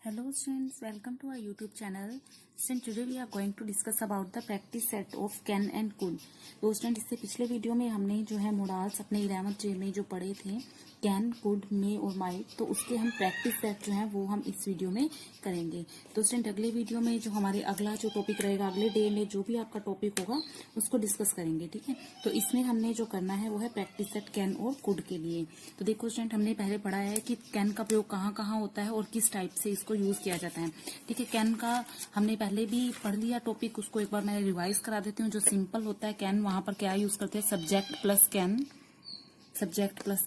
Hello students, welcome to our YouTube channel. Students, today we are going to discuss about the practice set of can and could. तो student इससे पिछले video में हमने जो है modals अपने 11th जे में जो पढ़े थे कैन, कुड, मे और माइट, तो उसके हम प्रैक्टिस सेट जो है वो हम इस वीडियो में करेंगे। तो स्टूडेंट अगले वीडियो में जो हमारे अगला जो टॉपिक रहेगा, अगले डे में जो भी आपका टॉपिक होगा उसको डिस्कस करेंगे, ठीक है। तो इसमें हमने जो करना है वो है प्रैक्टिस सेट कैन और कुड के लिए। तो देखो स्टूडेंट, हमने पहले पढ़ा है कि कैन का प्रयोग कहाँ कहाँ होता है और किस टाइप से इसको यूज किया जाता है, ठीक है। कैन का हमने पहले भी पढ़ लिया टॉपिक, उसको एक बार मैं रिवाइज करा देती हूँ। जो सिंपल होता है कैन, वहां पर क्या यूज करते हैं, subject plus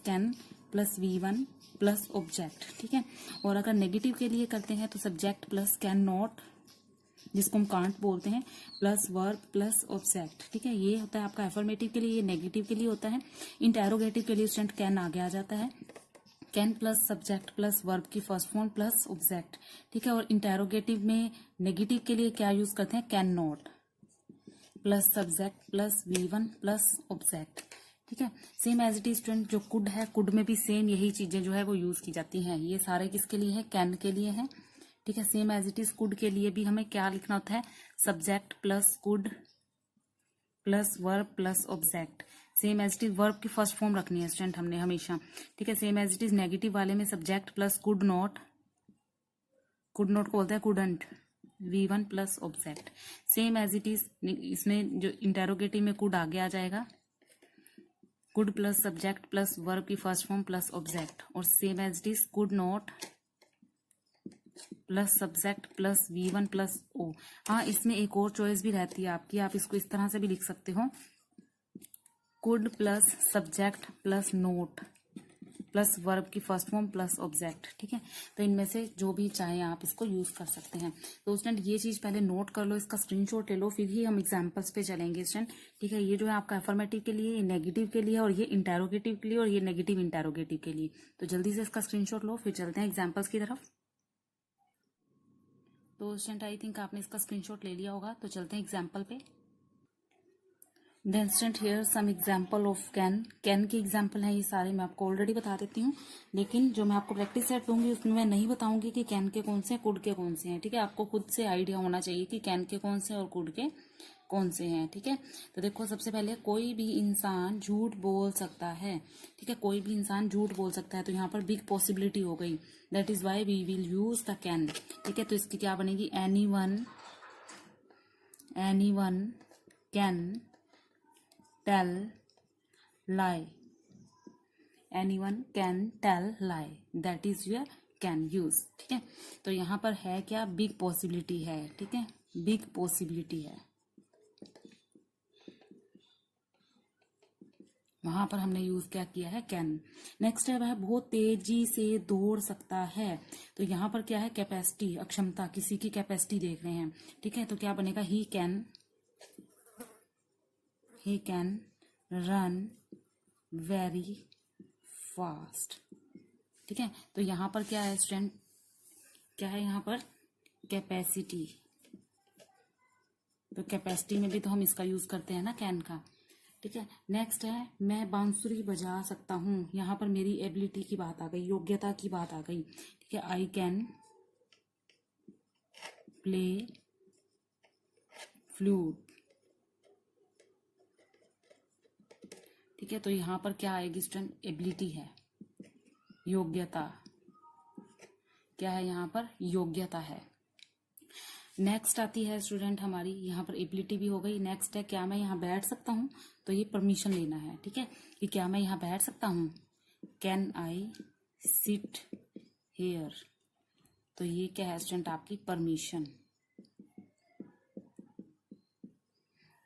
can plus V1 plus object, ठीक है। और अगर नेगेटिव के लिए करते हैं तो सब्जेक्ट प्लस कैन नॉट, जिसको हम कांट बोलते हैं, प्लस वर्ब प्लस ऑब्जेक्ट, ठीक है। ये होता है आपका एफर्मेटिव के लिए, ये नेगेटिव के लिए होता है। इंटेरोगेटिव के लिए स्टूडेंट कैन आगे आ जाता है, can plus subject plus verb की फर्स्ट फॉर्म प्लस ऑब्जेक्ट, ठीक है। और इंटेरोगेटिव में नेगेटिव के लिए क्या यूज करते हैं, can not plus subject plus V1 plus object, ठीक है। Same as it is student, जो कुड है, कुड में भी सेम यही चीजें जो है वो यूज की जाती हैं। ये सारे किसके लिए है, कैन के लिए है, ठीक है। Same as it is could के लिए भी हमें क्या लिखना होता है, subject plus could plus verb plus object. Same as it is verb की फर्स्ट फॉर्म रखनी है स्टूडेंट हमने हमेशा, ठीक है। Same as it is negative वाले में सब्जेक्ट प्लस कुड नॉट को बोलते हैं couldn't, V1 plus object. Same as it is इसमें जो इंटेरोगेटिव में कुड आगे आ जाएगा, could plus subject plus verb की फर्स्ट फॉर्म प्लस ऑब्जेक्ट। और same as it is could not plus subject plus V1 plus O. हाँ, इसमें एक और चॉइस भी रहती है आपकी, आप इसको इस तरह से भी लिख सकते हो, could plus subject plus note plus verb की फर्स्ट फॉर्म प्लस ऑब्जेक्ट, ठीक है। तो इनमें से जो भी चाहे आप इसको यूज कर सकते हैं। तो स्टूडेंट ये चीज पहले नोट कर लो, इसका स्क्रीनशॉट ले लो, फिर ही हम एग्जांपल्स पे चलेंगे स्टूडेंट, ठीक है। ये जो है आपका अफर्मेटिव के लिए, ये नेगेटिव के लिए, और ये इंटेरोगेटिव के लिए, और ये नेगेटिव इंटेरोगेटिव के लिए। तो जल्दी से इसका स्क्रीनशॉट लो, फिर चलते हैं एग्जाम्पल्स की तरफ। तो स्टूडेंट आई थिंक आपने इसका स्क्रीनशॉट ले लिया होगा, तो चलते हैं एग्जाम्पल पे। Then student here some example of can. Can के एग्जाम्पल हैं ये सारे, मैं आपको ऑलरेडी बता देती हूँ, लेकिन जो मैं आपको प्रैक्टिस सेट दूंगी उसमें मैं नहीं बताऊंगी कि कैन के कौन से हैं, कुड के कौन से हैं, ठीक है। आपको खुद से आइडिया होना चाहिए कि कैन के कौन से और कुड के कौन से हैं, ठीक है। तो देखो, सबसे पहले कोई भी इंसान झूठ बोल सकता है, ठीक है। कोई भी इंसान झूठ बोल सकता है, तो यहाँ पर बिग पॉसिबिलिटी हो गई, that is why we will use the can, ठीक है। तो इसकी क्या बनेगी, anyone can tell lie, anyone can tell lie, that is your can use, ठीक है। तो यहाँ पर है क्या, बिग पॉसिबिलिटी है, ठीक है, बिग पॉसिबिलिटी है, वहां पर हमने यूज क्या किया है, कैन। नेक्स्ट है, वह बहुत तेजी से दौड़ सकता है, तो यहाँ पर क्या है, कैपेसिटी, अक्षमता, किसी की कैपेसिटी देख रहे हैं, ठीक है। तो क्या बनेगा, he can run very fast, ठीक है। तो यहाँ पर क्या है स्टूडेंट, क्या है यहाँ पर, कैपेसिटी। तो कैपेसिटी में भी तो हम इसका यूज करते हैं ना, कैन का, ठीक है। नेक्स्ट है, मैं बांसुरी बजा सकता हूँ, यहाँ पर मेरी एबिलिटी की बात आ गई, योग्यता की बात आ गई, ठीक है। आई कैन प्ले फ्लूट, ठीक है। तो यहाँ पर क्या आएगी स्टूडेंट, एबिलिटी है, योग्यता, क्या है यहाँ पर, योग्यता है। नेक्स्ट आती है स्टूडेंट हमारी, यहाँ पर एबिलिटी भी हो गई। नेक्स्ट है, क्या मैं यहाँ बैठ सकता हूँ, तो ये परमिशन लेना है, ठीक है, कि क्या मैं यहाँ बैठ सकता हूँ, कैन आई सिट हेयर। तो ये क्या है स्टूडेंट, आपकी परमिशन,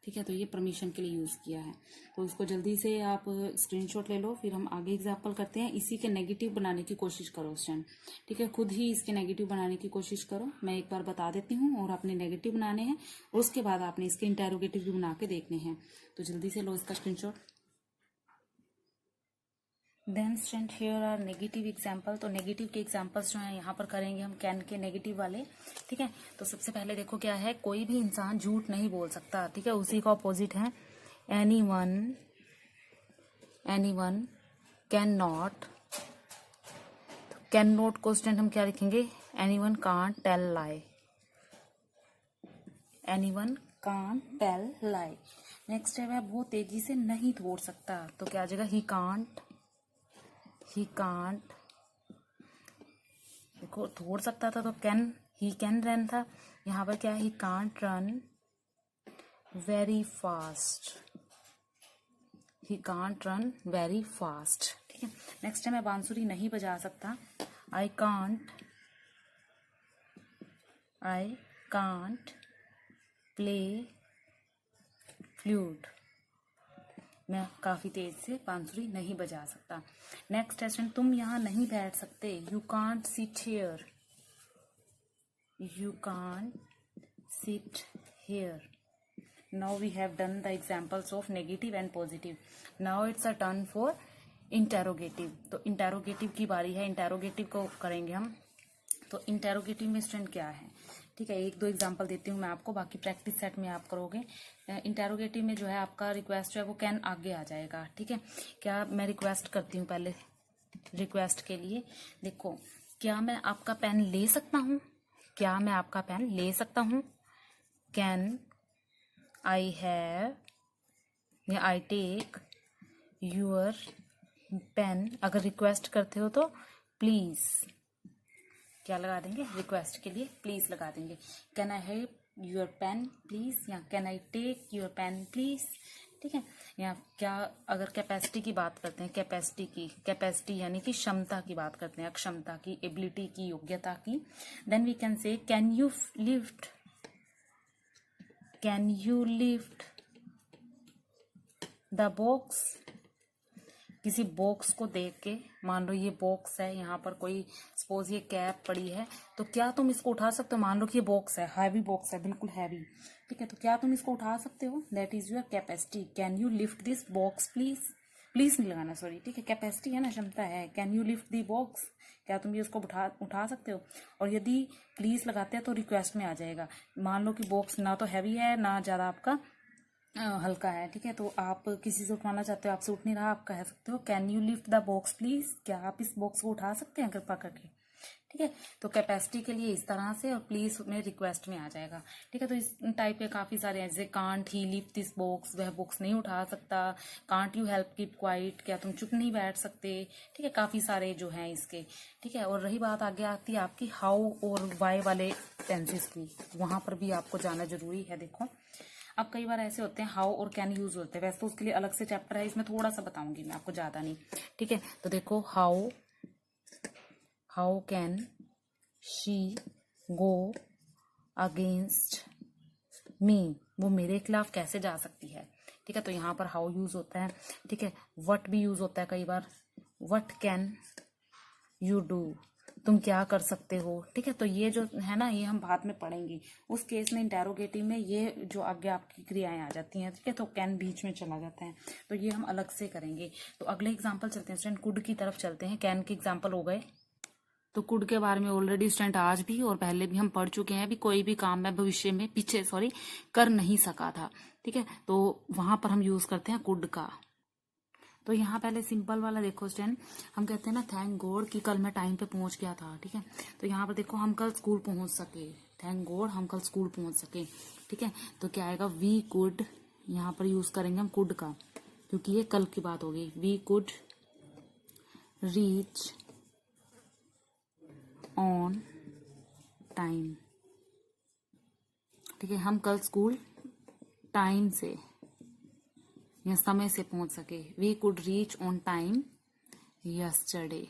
ठीक है। तो ये परमिशन के लिए यूज किया है। तो इसको जल्दी से आप स्क्रीनशॉट ले लो, फिर हम आगे एग्जाम्पल करते हैं। इसी के नेगेटिव बनाने की कोशिश करो स्टूडेंट, ठीक है। खुद ही इसके नेगेटिव बनाने की कोशिश करो, मैं एक बार बता देती हूँ, और आपने नेगेटिव बनाने हैं, और उसके बाद आपने इसके इंटेरोगेटिव भी बना के देखने हैं। तो जल्दी से लो इसका screenshot. Then student here are negative example. तो नेगेटिव के एग्जाम्पल्स जो है यहाँ पर करेंगे हम, कैन के नेगेटिव वाले, ठीक है। तो सबसे पहले देखो क्या है, कोई भी इंसान झूठ नहीं बोल सकता, ठीक है। उसी का ऑपोजिट है anyone can not. Can not को स्टूडेंट हम क्या लिखेंगे, anyone can't tell lie, anyone can't tell lie. Next है वह बहुत तेजी से नहीं दौड़ सकता, तो क्या आ जाएगा, ही कांट, ही कांट। देखो दौड़ सकता था तो कैन, ही कैन रन था, यहाँ पर क्या है, he can't run very fast, he can't run very fast. ठीक है, नेक्स्ट है मैं बांसुरी नहीं बजा सकता, आई कांट प्ले फ्लूट, मैं काफी तेज से बांसुरी नहीं बजा सकता। नेक्स्ट क्वेश्चन, तुम यहाँ नहीं बैठ सकते, you can't sit here, you can't sit here. Now we have done the examples of negative and positive. Now it's a turn for interrogative. तो interrogative की बारी है, interrogative को करेंगे हम। तो interrogative में स्टूडेंट क्या है, ठीक है, एक दो एग्जांपल देती हूँ मैं आपको, बाकी प्रैक्टिस सेट में आप करोगे। इंटेरोगेटिव में जो है आपका रिक्वेस्ट जो है वो कैन आगे आ जाएगा। ठीक है, क्या मैं रिक्वेस्ट करती हूँ, पहले रिक्वेस्ट के लिए देखो, क्या मैं आपका पेन ले सकता हूँ, क्या मैं आपका पेन ले सकता हूँ, कैन आई हैव या आई टेक यूर पेन। अगर रिक्वेस्ट करते हो तो प्लीज क्या लगा देंगे, रिक्वेस्ट के लिए प्लीज लगा देंगे। Can I have your pen please, या can I take your pen please. ठीक है, या क्या अगर कैपेसिटी की बात करते हैं, कैपेसिटी यानी कि क्षमता की बात करते हैं, अक्षमता की, एबिलिटी की, योग्यता की, then we can say can you lift, can you lift the box. किसी बॉक्स को देख के, मान लो ये बॉक्स है, यहाँ पर कोई सपोज ये कैप पड़ी है, तो क्या तुम इसको उठा सकते हो, मान लो कि ये बॉक्स है, हैवी बॉक्स है, बिल्कुल हैवी। ठीक है, तो क्या तुम इसको उठा सकते हो, that is your capacity. Can you lift this box please, please नहीं लगाना, सॉरी। ठीक है, कैपेसिटी है ना, क्षमता है। Can you lift the box, क्या तुम ये उसको उठा सकते हो। और यदि प्लीज लगाते हैं तो रिक्वेस्ट में आ जाएगा। मान लो कि बॉक्स ना तो हैवी है ना ज्यादा आपका हल्का है। ठीक है, तो आप किसी से उठवाना चाहते हो, आपसे उठ नहीं रहा, आप कह सकते हो can you lift the box please, क्या आप इस बॉक्स को उठा सकते हैं कृपा करके। ठीक है, तो कैपेसिटी के लिए इस तरह से, और प्लीज में रिक्वेस्ट में आ जाएगा। ठीक है, तो इस टाइप के काफी सारे हैं, जैसे can't he lift this box, वह बॉक्स नहीं उठा सकता। Can't you help keep quiet, क्या तुम चुप नहीं बैठ सकते। ठीक है, काफी सारे जो हैं इसके। ठीक है, और रही बात आगे आती है आपकी हाउ और वाई वाले टेंसेस की, वहां पर भी आपको जाना जरूरी है। देखो अब कई बार ऐसे होते हैं हाउ और कैन यूज होते हैं, वैसे तो उसके लिए अलग से चैप्टर है, इसमें थोड़ा सा बताऊंगी मैं आपको, ज्यादा नहीं। ठीक है, तो देखो how can she go against me, वो मेरे खिलाफ कैसे जा सकती है। ठीक है, तो यहाँ पर हाउ यूज होता है। ठीक है, व्हाट भी यूज होता है कई बार, व्हाट कैन यू डू, तुम क्या कर सकते हो। ठीक है, तो ये जो है ना, ये हम बाद में पढ़ेंगे। उस केस में इंटेरोगेटिव में ये जो आगे आपकी क्रियाएं आ जाती हैं। ठीक है, तो कैन बीच में चला जाता है, तो ये हम अलग से करेंगे। तो अगले एग्जांपल चलते हैं स्टूडेंट, कुड की तरफ चलते हैं। कैन के एग्जांपल हो गए, तो कुड के बारे में ऑलरेडी स्टूडेंट आज भी और पहले भी हम पढ़ चुके हैं। अभी कोई भी काम मैं भविष्य में पीछे कर नहीं सका था। ठीक है, तो वहां पर हम यूज करते हैं कुड का। तो यहाँ पहले सिंपल वाला देखो स्टूडेंट, हम कहते हैं ना थैंक गॉड कि कल मैं टाइम पे पहुंच गया था। ठीक है, तो यहाँ पर देखो हम कल स्कूल पहुंच सके, थैंक गॉड हम कल स्कूल पहुंच सके। ठीक है, तो क्या आएगा, वी कुड, यहाँ पर यूज करेंगे हम कुड का, क्योंकि ये कल की बात हो गई। We could reach on time. ठीक है, हम कल स्कूल टाइम से या समय से पहुंच सके। We could reach on time yesterday.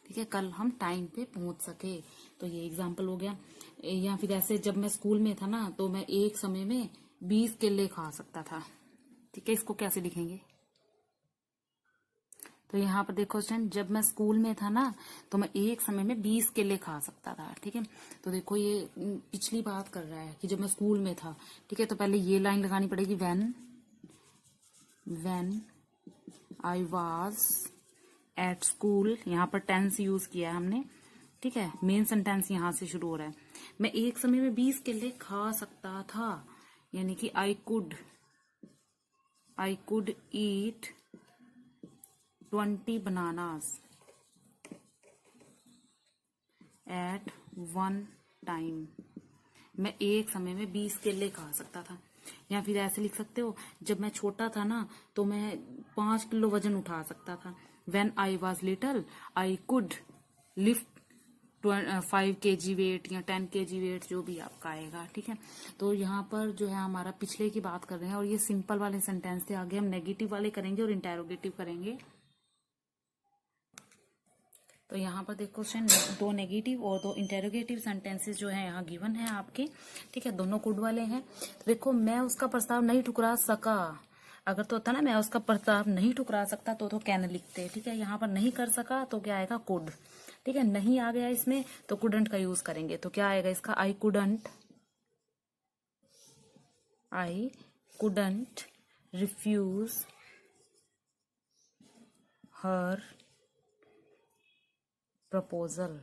ठीक है, कल हम टाइम पे पहुंच सके, तो ये एग्जाम्पल हो गया। या फिर ऐसे, जब मैं स्कूल में था ना, तो मैं एक समय में 20 केले खा सकता था। ठीक है, इसको कैसे लिखेंगे, तो यहाँ पर देखो स्टूडेंट, जब मैं स्कूल में था ना, तो मैं एक समय में 20 केले खा सकता था। ठीक है, तो देखो ये पिछली बात कर रहा है कि जब मैं स्कूल में था। ठीक है, तो पहले ये लाइन लगानी पड़ेगी, when I was at school. यहाँ पर टेंस यूज किया है हमने। ठीक है, मेन सेंटेंस यहाँ से शुरू हो रहा है। मैं एक समय में 20 केले खा सकता था, यानी कि I could eat 20 bananas. At one time, मैं एक समय में 20 केले खा सकता था। या फिर ऐसे लिख सकते हो, जब मैं छोटा था ना तो मैं 5 किलो वजन उठा सकता था। When I was little, I could lift 5 kg wait या 10 kg वेट, जो भी आपका आएगा, ठीक है। तो यहाँ पर जो है हमारा पिछले की बात कर रहे हैं, और ये सिंपल वाले सेंटेंस थे। आगे हम नेगेटिव वाले करेंगे और इंटेरोगेटिव करेंगे। तो यहाँ पर देखो क्वेश्चन, 2 नेगेटिव और 2 इंटेरोगेटिव सेंटेंसेस जो है यहाँ गिवन है आपके, ठीक है। दोनों कुड वाले हैं। तो देखो, मैं उसका प्रस्ताव नहीं ठुकरा सका, अगर तो होता ना मैं उसका प्रस्ताव नहीं ठुकरा सकता तो कैन लिखते, ठीक है। यहाँ पर नहीं कर सका तो क्या आएगा, कुड, ठीक है। नहीं आ गया इसमें तो कुडंट का यूज करेंगे, तो क्या आएगा इसका, I couldn't refuse her proposal.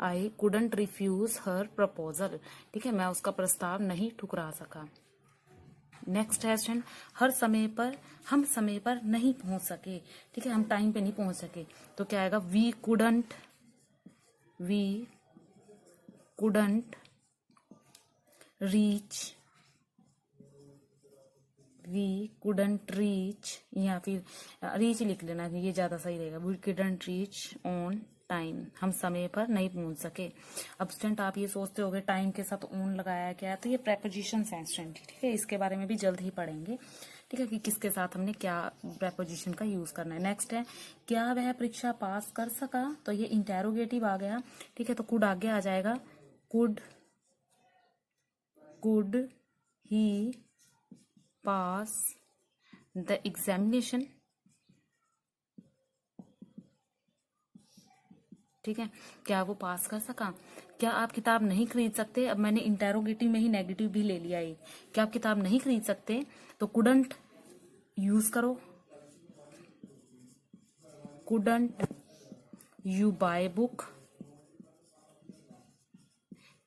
I couldn't refuse her proposal, ठीक है। मैं उसका प्रस्ताव नहीं ठुकरा सका। नेक्स्ट क्वेश्चन, हर समय पर, हम समय पर नहीं पहुंच सके, ठीक है। हम टाइम पे नहीं पहुंच सके, तो क्या आएगा, वी कुडंट रीच, या फिर रीच लिख लेना, ये ज्यादा सही रहेगा। We couldn't reach on time, हम समय पर नहीं पहुंच सके। अब स्टूडेंट आप ये सोचते होगे टाइम के साथ ऑन लगाया क्या है, तो ये प्रेपोजिशंस हैं स्टूडेंट, ठीक है। इसके बारे में भी जल्द ही पढ़ेंगे, ठीक है, कि किसके साथ हमने क्या प्रेपोजिशन का यूज करना है। नेक्स्ट है, क्या वह परीक्षा पास कर सका, तो ये इंटेरोगेटिव आ गया, ठीक है। तो कुड आगे आ जाएगा, could he pass the examination, ठीक है। क्या वो पास कर सका। क्या आप किताब नहीं खरीद सकते, अब मैंने इंटेरोगेटिव में ही नेगेटिव भी ले लिया है। क्या आप किताब नहीं खरीद सकते, तो कुडंट यूज करो, कुडंट यू बाय बुक,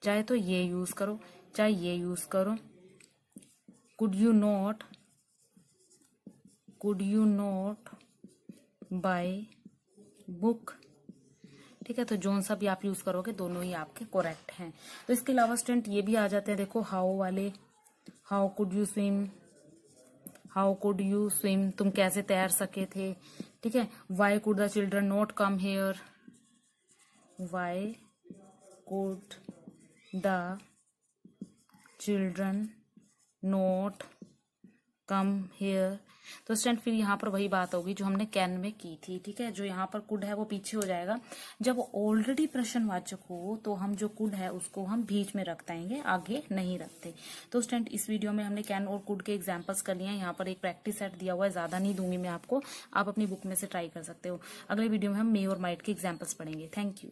चाहे तो ये यूज करो चाहे ये यूज करो। Could you not buy book, ठीक है। तो जोन सा भी आप यूज करोगे दोनों ही आपके करेक्ट हैं। तो इसके अलावा स्टूडेंट ये भी आ जाते हैं, देखो हाउ वाले, हाउ कुड यू स्विम, तुम कैसे तैर सके थे, ठीक है। Y could the children not come here, Y could the children not come here. तो स्टूडेंट फिर यहाँ पर वही बात होगी जो हमने कैन में की थी, ठीक है। जो यहाँ पर कुड है वो पीछे हो जाएगा। जब ऑलरेडी प्रश्नवाचक हो तो हम जो कुड है उसको हम बीच में रख देंगे, आगे नहीं रखते। तो स्टूडेंट इस वीडियो में हमने कैन और कुड के एग्जांपल्स कर लिए हैं। यहाँ पर एक प्रैक्टिस सेट दिया हुआ है, ज्यादा नहीं दूंगी मैं आपको, आप अपनी बुक में से ट्राई कर सकते हो। अगले वीडियो में हम मे और माइट के एग्जाम्पल्स पढ़ेंगे। Thank you.